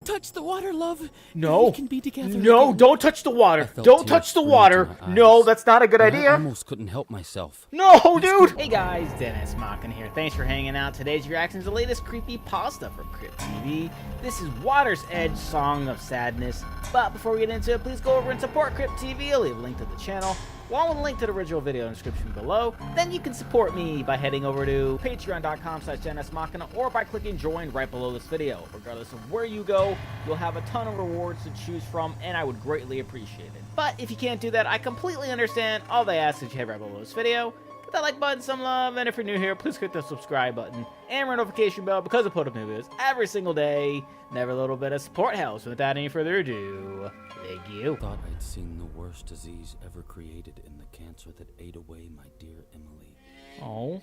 Touch the water, love. No. We can be together. No, again. don't touch the water. felt Don't tears touch the spring water. to my No, eyes. that's not a good And I idea. almost couldn't help myself. No, dude. Hey guys, Dennis Machina here. Thanks for hanging out. Today's reaction is the latest Creepypasta from Crypt TV. This is Water's Edge Song of Sadness. But before we get into it, please go over and support Crypt TV. I'll leave a link to the channel, along with a link to the original video in the description below. Then you can support me by heading over to patreon.com/DennisMachina or by clicking join right below this video. Regardless of where you go, you'll have a ton of rewards to choose from, and I would greatly appreciate it. But if you can't do that, I completely understand. All they ask is you head right below this video, hit that like button, some love, and if you're new here, please click the subscribe button and ring notification bell because I put up new videos every single day. Never a little bit of support helps. Without any further ado, thank you. Thought I'd seen the worst disease ever created in the cancer that ate away my dear Emily. Oh.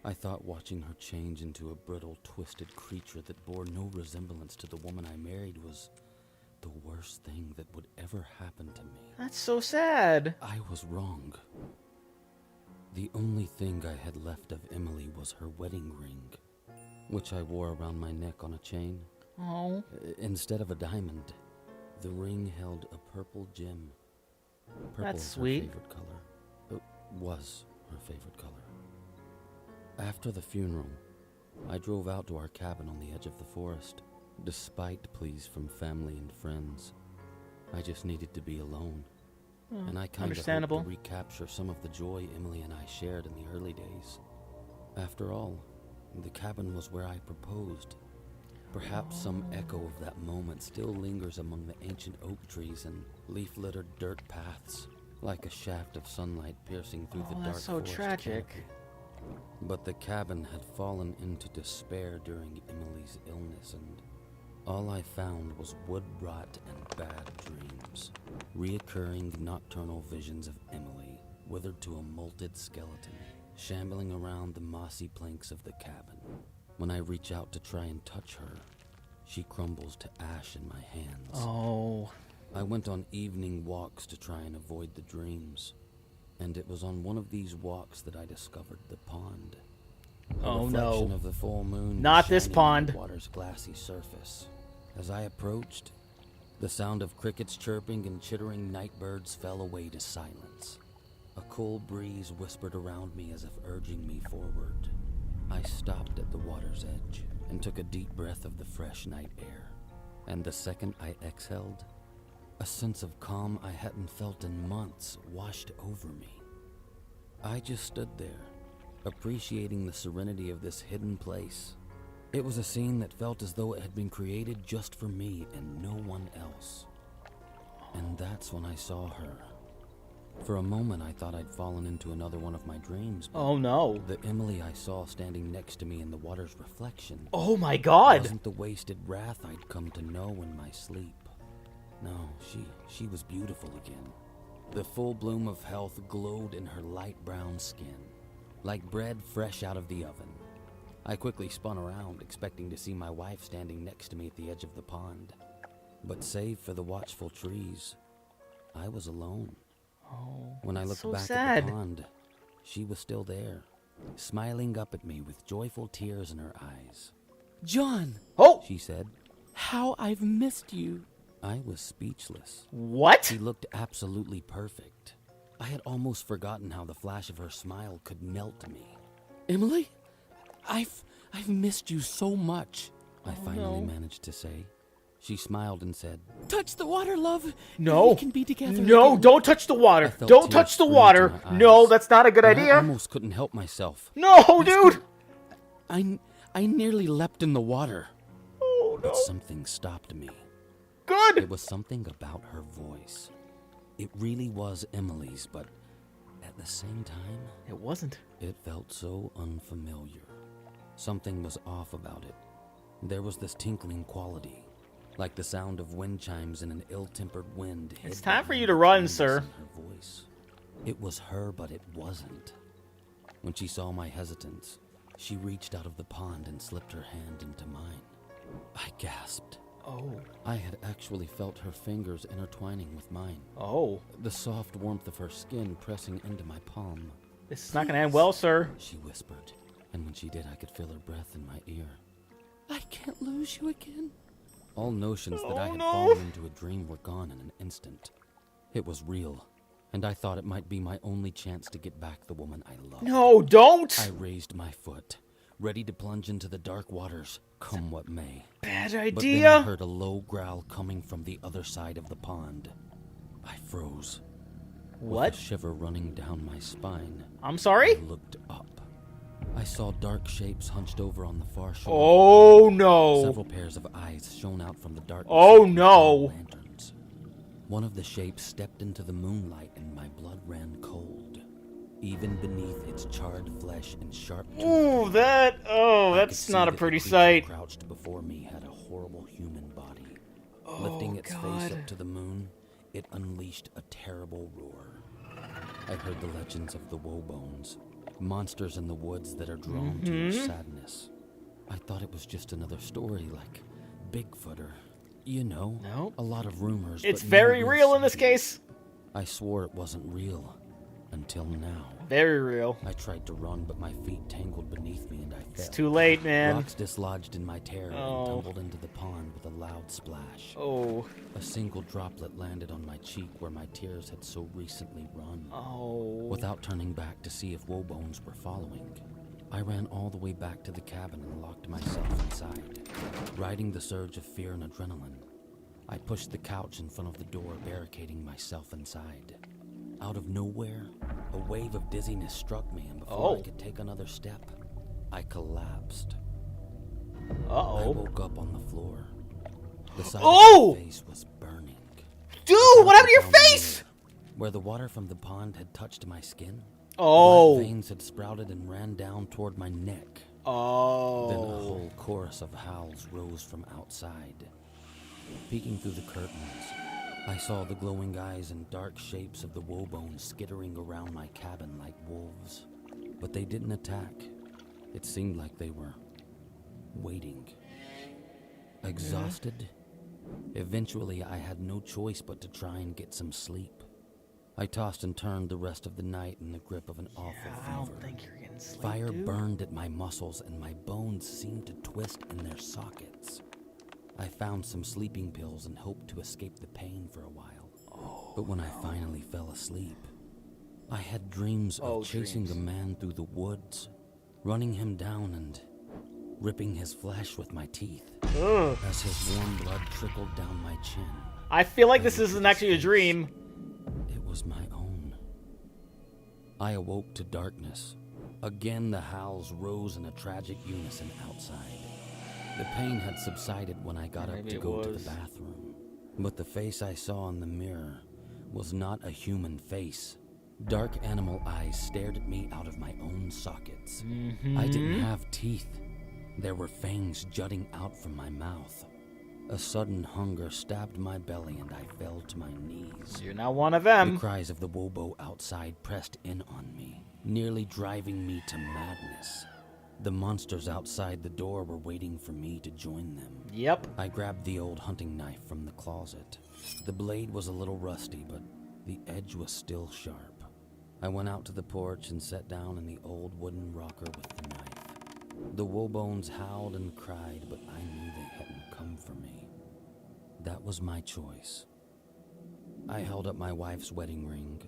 I thought watching her change into a brittle, twisted creature that bore no resemblance to the woman I married was the worst thing that would ever happen to me. That's so sad. I was wrong. The only thing I had left of Emily was her wedding ring, which I wore around my neck on a chain. Oh. Instead of a diamond, the ring held a purple gem. Purple That's is sweet. her favorite color. It was her favorite color. After the funeral, I drove out to our cabin on the edge of the forest. Despite pleas from family and friends, I just needed to be alone. And I kind of hoped to recapture some of the joy Emily and I shared in the early days. After all, the cabin was where I proposed. Perhaps some echo of that moment still lingers among the ancient oak trees and leaf-littered dirt paths, like a shaft of sunlight piercing through the dark That's so forest tragic. canopy. But the cabin had fallen into despair during Emily's illness, and all I found was wood rot and bad dreams. Reoccurring nocturnal visions of Emily, withered to a molted skeleton, shambling around the mossy planks of the cabin. When I reach out to try and touch her, she crumbles to ash in my hands. Oh. I went on evening walks to try and avoid the dreams, and it was on one of these walks that I discovered the pond. Oh Reflection no. of the full moon Not this shining on the pond. water's glassy surface. As I approached, the sound of crickets chirping and chittering night birds fell away to silence. A cool breeze whispered around me as if urging me forward. I stopped at the water's edge and took a deep breath of the fresh night air. And the second I exhaled, a sense of calm I hadn't felt in months washed over me. I just stood there, appreciating the serenity of this hidden place. It was a scene that felt as though it had been created just for me and no one else. And that's when I saw her. For a moment, I thought I'd fallen into another one of my dreams. But Oh no. the Emily I saw standing next to me in the water's reflection Oh my god. wasn't the wasted wrath I'd come to know in my sleep. No, she was beautiful again. The full bloom of health glowed in her light brown skin, like bread fresh out of the oven. I quickly spun around, expecting to see my wife standing next to me at the edge of the pond. But save for the watchful trees, I was alone. Oh. When I looked so back sad. at the pond, she was still there, smiling up at me with joyful tears in her eyes. John, Oh. She said, how I've missed you. I was speechless. What? She looked absolutely perfect. I had almost forgotten how the flash of her smile could melt me. Emily, I've missed you so much. I finally managed to say. She smiled and said, Touch the water, love. No. We can be together. No, again. don't touch the I water. felt Don't tears touch the spring to water. my No, eyes. that's not a good and I idea. almost couldn't help myself. No, dude. I nearly leapt in the water. Oh no. But something stopped me. Good. It was something about her voice. It really was Emily's, but at the same time, It wasn't. it felt so unfamiliar. Something was off about it. There was this tinkling quality, like the sound of wind chimes in an ill-tempered wind. It's hid time for behind you to the run, calmness sir. in her voice. It was her, but it wasn't. When she saw my hesitance, she reached out of the pond and slipped her hand into mine. I gasped. Oh. I had actually felt her fingers intertwining with mine. Oh. The soft warmth of her skin pressing into my palm. This is not gonna end well, sir. She whispered, and when she did, I could feel her breath in my ear. I can't lose you again. All notions that I had no. fallen into a dream were gone in an instant. It was real, and I thought it might be my only chance to get back the woman I loved. No, don't! I raised my foot, ready to plunge into the dark waters, come what may. Bad But then I idea! heard a low growl coming from the other side of the pond. I froze. What? With a shiver running down my spine. I'm sorry? I looked up. I saw dark shapes hunched over on the far shore. Oh no! Several pairs of eyes shone out from the darkness. Oh, like no. lanterns. One of the shapes stepped into the moonlight and my blood ran cold. Even beneath its charred flesh and sharp teeth. Ooh, that's not a pretty sight. Crouched before me had a horrible human body. Oh, Lifting its face God. up to the moon, it unleashed a terrible roar. I heard the legends of the Woebones, monsters in the woods that are drawn to your sadness. I thought it was just another story like Bigfoot or, Nope. a lot of rumors. It's but no very real in this sightings. case. I swore it wasn't real until now. Very real. I tried to run, but my feet tangled beneath me and I fell. It's too late, man. Rocks dislodged in my terror Oh. and tumbled into the pond with a loud splash. Oh. A single droplet landed on my cheek where my tears had so recently run. Oh. Without turning back to see if Woebones were following, I ran all the way back to the cabin and locked myself inside. Riding the surge of fear and adrenaline, I pushed the couch in front of the door, barricading myself inside. Out of nowhere, a wave of dizziness struck me, and before I could take another step, I collapsed. I Uh-oh. woke up on the floor. The side Oh! of my face was burning. Dude, what happened to your face? Where the water from the pond had touched my skin, Oh. black veins had sprouted and ran down toward my neck. Then a Oh. whole chorus of howls rose from outside. Peeking through the curtains, I saw the glowing eyes and dark shapes of the Woebones skittering around my cabin like wolves. But they didn't attack. It seemed like they were waiting. Exhausted, eventually I had no choice but to try and get some sleep. I tossed and turned the rest of the night in the grip of an awful I fever. don't think you're getting sleep, Fire dude. burned at my muscles and my bones seemed to twist in their sockets. I found some sleeping pills and hoped to escape the pain for a while. But when I finally fell asleep, I had dreams of chasing a man through the woods, running him down and ripping his flesh with my teeth. Ugh. As his warm blood trickled down my chin. I feel like this isn't actually a dream. It was my own. I awoke to darkness. Again, the howls rose in a tragic unison outside. The pain had subsided when I got up Maybe to it go to was. the bathroom. But the face I saw in the mirror was not a human face. Dark animal eyes stared at me out of my own sockets. I didn't have teeth. There were fangs jutting out from my mouth. A sudden hunger stabbed my belly and I fell to my knees. You're not one of The them. cries of the Wobo outside pressed in on me, nearly driving me to madness. The monsters outside the door were waiting for me to join them. Yep. I grabbed the old hunting knife from the closet. The blade was a little rusty, but the edge was still sharp. I went out to the porch and sat down in the old wooden rocker with the knife. The Wobones howled and cried, but I knew they hadn't come for me. That was my choice. I held up my wife's wedding ring.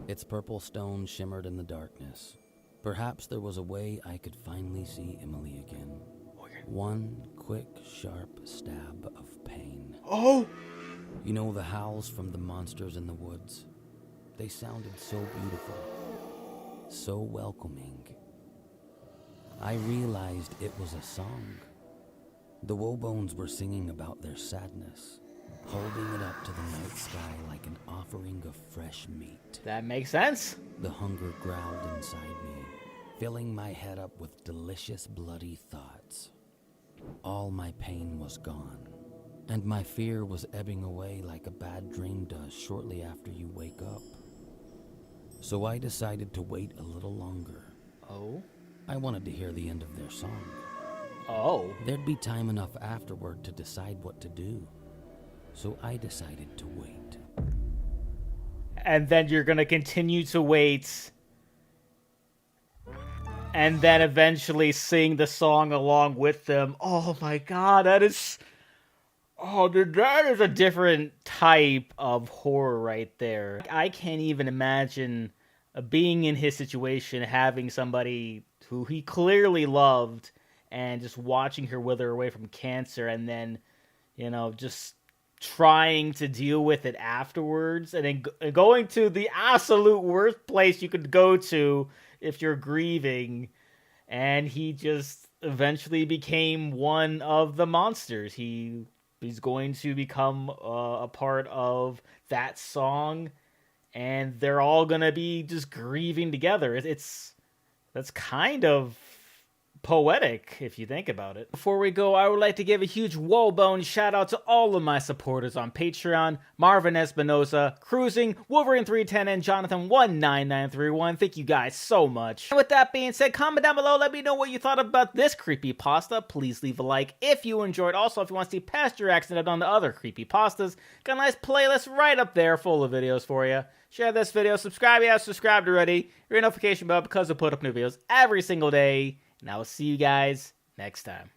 Its purple stone shimmered in the darkness. Perhaps there was a way I could finally see Emily again. One quick, sharp stab of pain. Oh! You know the howls from the monsters in the woods? They sounded so beautiful, so welcoming. I realized it was a song. The Wobones were singing about their sadness, holding it up to the night sky like an offering of fresh meat. That makes sense. The hunger growled inside me, filling my head up with delicious bloody thoughts. All my pain was gone, and my fear was ebbing away like a bad dream does shortly after you wake up. So I decided to wait a little longer. Oh? I wanted to hear the end of their song. Oh. There'd be time enough afterward to decide what to do. So I decided to wait. And then you're gonna continue to wait. And then eventually sing the song along with them. Oh my god, that is... Oh, dude, that is a different type of horror right there. I can't even imagine being in his situation, having somebody who he clearly loved and just watching her wither away from cancer, and then, just trying to deal with it afterwards, and then going to the absolute worst place you could go to if you're grieving. And he just eventually became one of the monsters. He's going to become a part of that song, and they're all gonna be just grieving together. That's kind of poetic if you think about it. Before we go, I would like to give a huge whoa-bone shout out to all of my supporters on Patreon: Marvin Espinosa, Cruising, Wolverine310, and Jonathan19931. Thank you guys so much. And with that being said, comment down below, let me know what you thought about this creepypasta. Please leave a like if you enjoyed. Also, if you want to see past your reactions I've done to other creepypastas, got a nice playlist right up there full of videos for you. Share this video, subscribe if you haven't subscribed already, your notification bell because I put up new videos every single day. And I will see you guys next time.